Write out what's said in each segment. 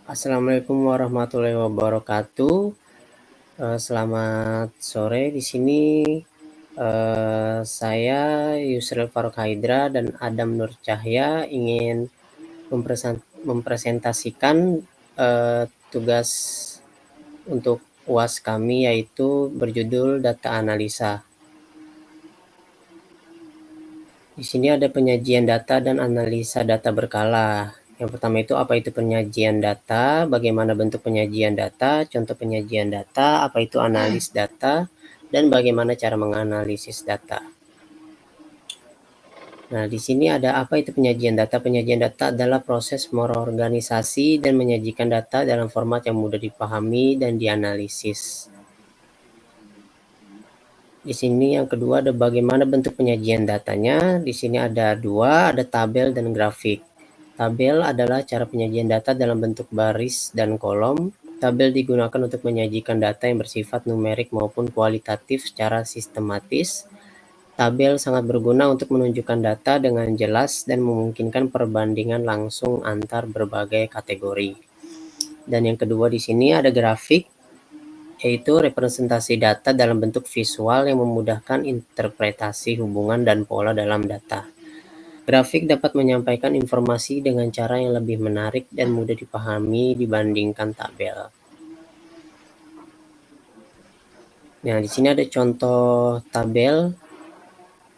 Assalamualaikum warahmatullahi wabarakatuh. Selamat sore. Di sini saya Yusril Faruk Haidra dan Adam Nur Cahya ingin mempresentasikan tugas untuk UAS kami, yaitu berjudul data analisa. Di sini ada penyajian data dan analisa data berkala. Yang pertama itu apa itu penyajian data, bagaimana bentuk penyajian data, contoh penyajian data, apa itu analis data, dan bagaimana cara menganalisis data. Nah, di sini ada apa itu penyajian data. Penyajian data adalah proses mengorganisasi dan menyajikan data dalam format yang mudah dipahami dan dianalisis. Di sini yang kedua ada bagaimana bentuk penyajian datanya. Di sini ada dua, ada tabel dan grafik. Tabel adalah cara penyajian data dalam bentuk baris dan kolom. Tabel digunakan untuk menyajikan data yang bersifat numerik maupun kualitatif secara sistematis. Tabel sangat berguna untuk menunjukkan data dengan jelas dan memungkinkan perbandingan langsung antar berbagai kategori. Dan yang kedua di sini ada grafik, yaitu representasi data dalam bentuk visual yang memudahkan interpretasi hubungan dan pola dalam data. Grafik dapat menyampaikan informasi dengan cara yang lebih menarik dan mudah dipahami dibandingkan tabel. Nah, di sini ada contoh tabel.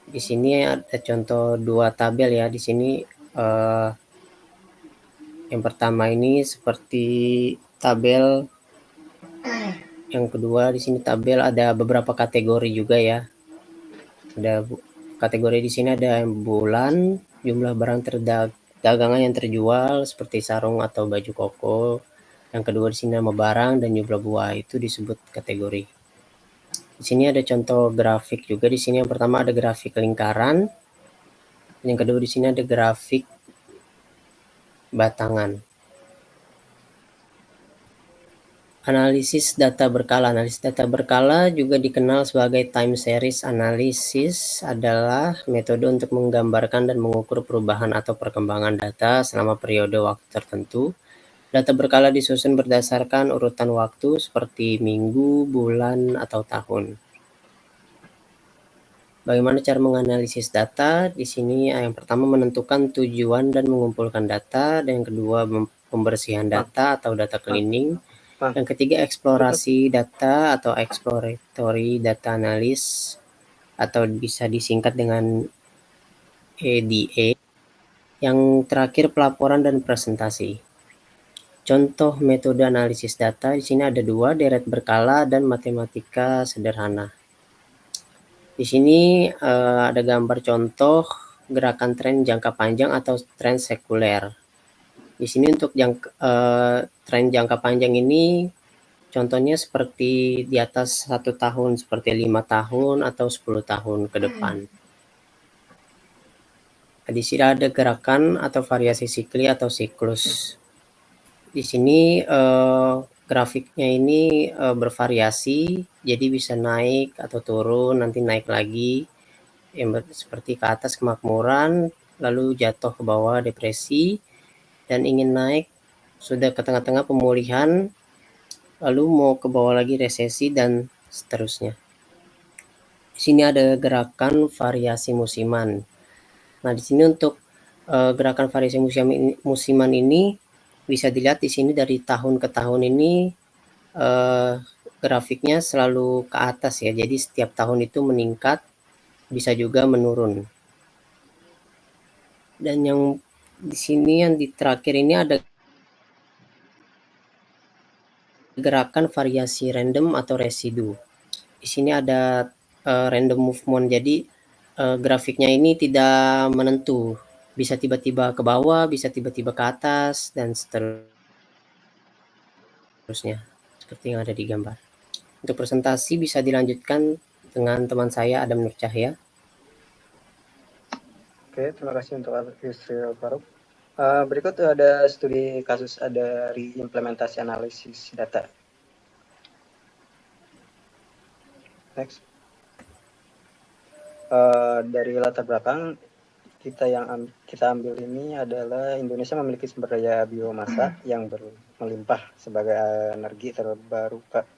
Di sini ada contoh dua tabel ya. Di sini yang pertama ini seperti tabel. Yang kedua di sini tabel ada beberapa kategori juga ya. Ada kategori di sini ada bulan, jumlah barang dagangan yang terjual seperti sarung atau baju koko. Yang kedua di sini nama barang dan jumlah buah, itu disebut kategori. Di sini ada contoh grafik juga. Di sini yang pertama ada grafik lingkaran. Yang kedua di sini ada grafik batangan. Analisis data berkala. Analisis data berkala juga dikenal sebagai time series analysis, adalah metode untuk menggambarkan dan mengukur perubahan atau perkembangan data selama periode waktu tertentu. Data berkala disusun berdasarkan urutan waktu seperti minggu, bulan, atau tahun. Bagaimana cara menganalisis data? Di sini yang pertama menentukan tujuan dan mengumpulkan data, dan yang kedua pembersihan data atau data cleaning. Yang ketiga eksplorasi data atau exploratory data analysis, atau bisa disingkat dengan EDA. Yang terakhir pelaporan dan presentasi. Contoh metode analisis data di sini ada dua, deret berkala dan matematika sederhana. Di sini ada gambar contoh gerakan tren jangka panjang atau tren sekuler. Di sini untuk tren jangka panjang ini contohnya seperti di atas 1 tahun, seperti 5 tahun atau 10 tahun ke depan. Di sini ada gerakan atau variasi sikli atau siklus. Di sini grafiknya ini bervariasi, jadi bisa naik atau turun, nanti naik lagi, seperti ke atas kemakmuran, lalu jatuh ke bawah depresi, dan ingin naik sudah ke tengah-tengah pemulihan, lalu mau ke bawah lagi resesi, dan seterusnya. Di sini ada gerakan variasi musiman. Nah, di sini untuk gerakan variasi musiman ini bisa dilihat di sini dari tahun ke tahun ini grafiknya selalu ke atas ya. Jadi setiap tahun itu meningkat, bisa juga menurun. Dan yang di sini yang di terakhir ini ada gerakan variasi random atau residu. Di sini ada random movement, jadi grafiknya ini tidak menentu, bisa tiba-tiba ke bawah, bisa tiba-tiba ke atas, dan seterusnya, seperti yang ada di gambar. Untuk presentasi bisa dilanjutkan dengan teman saya Adam Nur Cahya. Oke, terima kasih untuk Yusril Faruk. Berikut ada studi kasus dari implementasi analisis data. Next. Dari latar belakang, kita ambil ini adalah Indonesia memiliki sumber daya biomasa yang melimpah sebagai energi terbuka.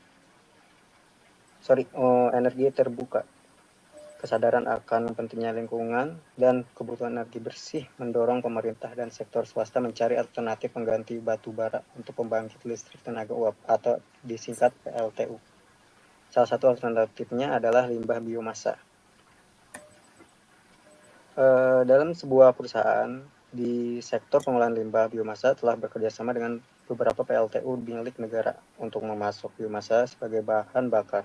Kesadaran akan pentingnya lingkungan dan kebutuhan energi bersih mendorong pemerintah dan sektor swasta mencari alternatif pengganti batu bara untuk pembangkit listrik tenaga uap atau disingkat PLTU. Salah satu alternatifnya adalah limbah biomasa. Dalam sebuah perusahaan di sektor pengolahan limbah biomasa telah bekerjasama dengan beberapa PLTU milik negara untuk memasok biomasa sebagai bahan bakar.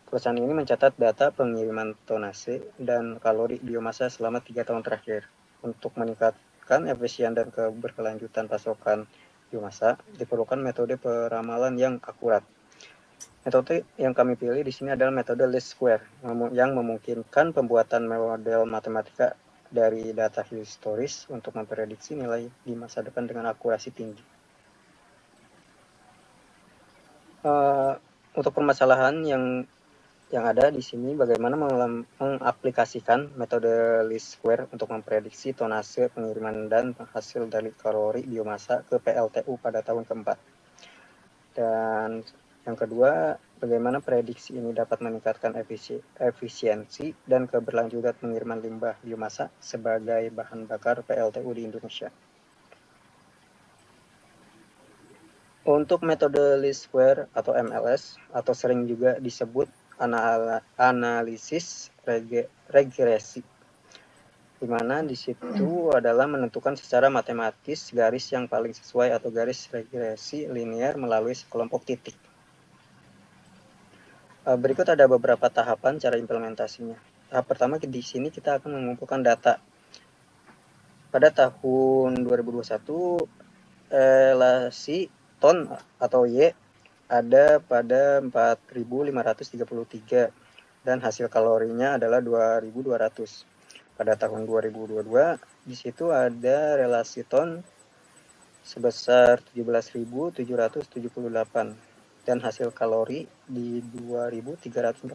Perusahaan ini mencatat data pengiriman tonase dan kalori biomasa selama 3 tahun terakhir. Untuk meningkatkan efisien dan keberkelanjutan pasokan biomasa, diperlukan metode peramalan yang akurat. Metode yang kami pilih di sini adalah metode least square yang memungkinkan pembuatan model matematika dari data historis untuk memprediksi nilai di masa depan dengan akurasi tinggi. Untuk permasalahan yang ada di sini, bagaimana mengaplikasikan metode least square untuk memprediksi tonase pengiriman dan hasil dari kalori biomasa ke PLTU pada tahun keempat. Dan yang kedua, bagaimana prediksi ini dapat meningkatkan efisiensi dan keberlanjutan pengiriman limbah biomasa sebagai bahan bakar PLTU di Indonesia. Untuk metode least square atau MLS, atau sering juga disebut analisis regresi, di mana di situ adalah menentukan secara matematis garis yang paling sesuai atau garis regresi linear melalui sekelompok titik. Berikut ada beberapa tahapan cara implementasinya. Tahap pertama, di sini kita akan mengumpulkan data. Pada tahun 2021, relasi ton atau Y ada pada 4.533 dan hasil kalorinya adalah 2.200. Pada tahun 2022, di situ ada relasi ton sebesar 17.778 dan hasil kalori di 2.346.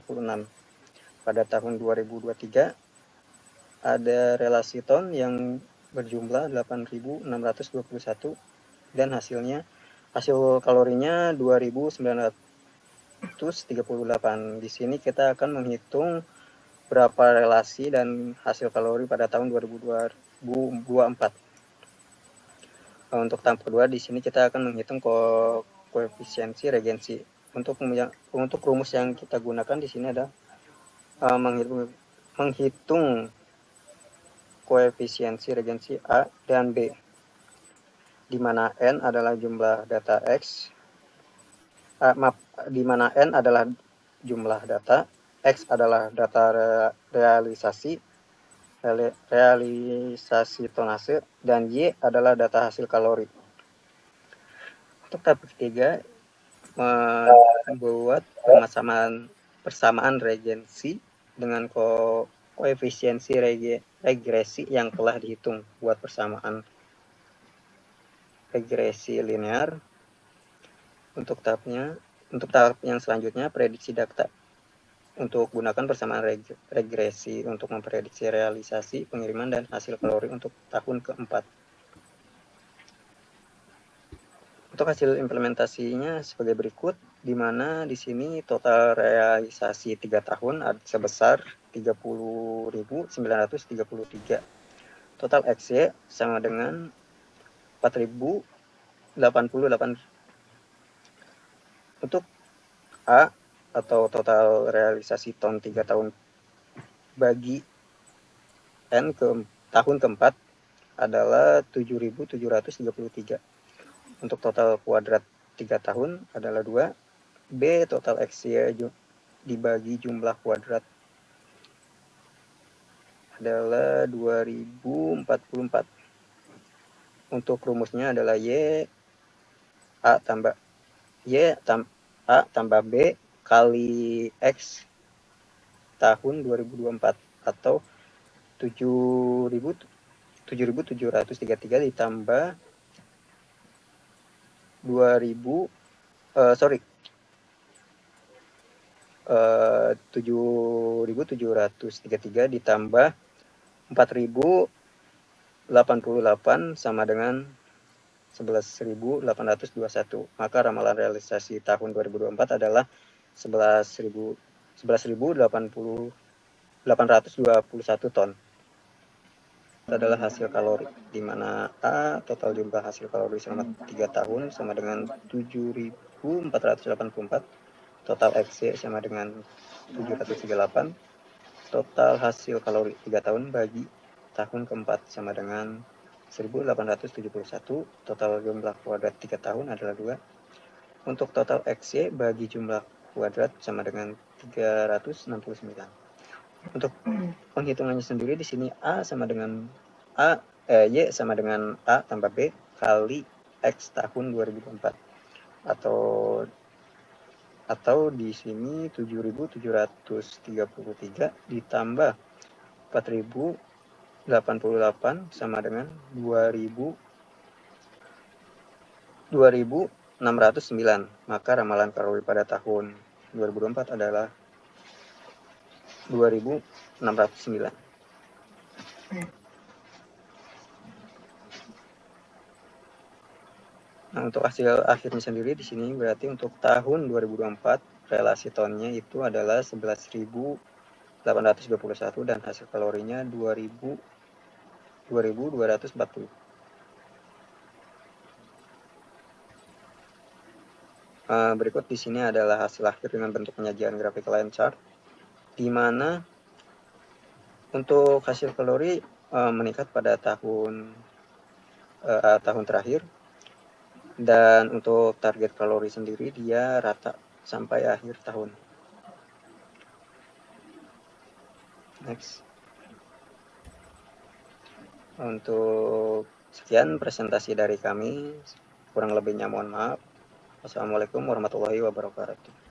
Pada tahun 2023 ada relasi ton yang berjumlah 8.621 dan hasil kalorinya 2.938. Di sini kita akan menghitung berapa relasi dan hasil kalori pada tahun 2024. Untuk tahap kedua, di sini kita akan menghitung koefisiensi regensi. Untuk rumus yang kita gunakan di sini ada menghitung koefisiensi regensi A dan B, di mana N adalah jumlah data di mana N adalah jumlah data, X adalah data realisasi tonase, dan Y adalah data hasil kalori. Untuk tahap ketiga, membuat persamaan regensi dengan koefisiensi regresi yang telah dihitung. Buat persamaan regresi linear. Untuk tahap yang selanjutnya, prediksi data. Untuk gunakan persamaan regresi untuk memprediksi realisasi pengiriman dan hasil kalori untuk tahun keempat. Untuk hasil implementasinya sebagai berikut, di mana di sini total realisasi 3 tahun sebesar 30.933. Total XY sama dengan 4.088. Untuk A atau total realisasi ton 3 tahun bagi N ke tahun keempat adalah 7.733. Untuk total kuadrat 3 tahun adalah 2. B total XY dibagi jumlah kuadrat adalah 2044. Untuk rumusnya adalah A tambah B kali X tahun 2024 atau 7.733 ditambah 7.733 ditambah 4.000 88 sama dengan 11.821. Maka ramalan realisasi tahun 2024 adalah 11.821 ton. Itu adalah hasil kalori, di mana A total jumlah hasil kalori selama 3 tahun sama dengan 7.484, total XC sama dengan 738, total hasil kalori 3 tahun bagi tahun keempat sama dengan 1871, total jumlah kuadrat 3 tahun adalah 2. Untuk total XC bagi jumlah kuadrat sama dengan 369. Untuk penghitungannya sendiri di sini Y sama dengan A tambah B kali X tahun 2004, atau di sini 7.733 ditambah 4.088 sama dengan 2.609. Maka ramalan kalori pada tahun 2024 adalah 2.609. Nah, untuk hasil akhirnya sendiri di sini berarti untuk tahun 2024 relasi tonnya itu adalah 11.821 dan hasil kalorinya 2.240. Berikut di sini adalah hasil akhir dengan bentuk penyajian grafik line chart, di mana untuk hasil kalori meningkat pada tahun terakhir, dan untuk target kalori sendiri dia rata sampai akhir tahun. Next. Untuk sekian presentasi dari kami, kurang lebihnya mohon maaf. Wassalamualaikum warahmatullahi wabarakatuh.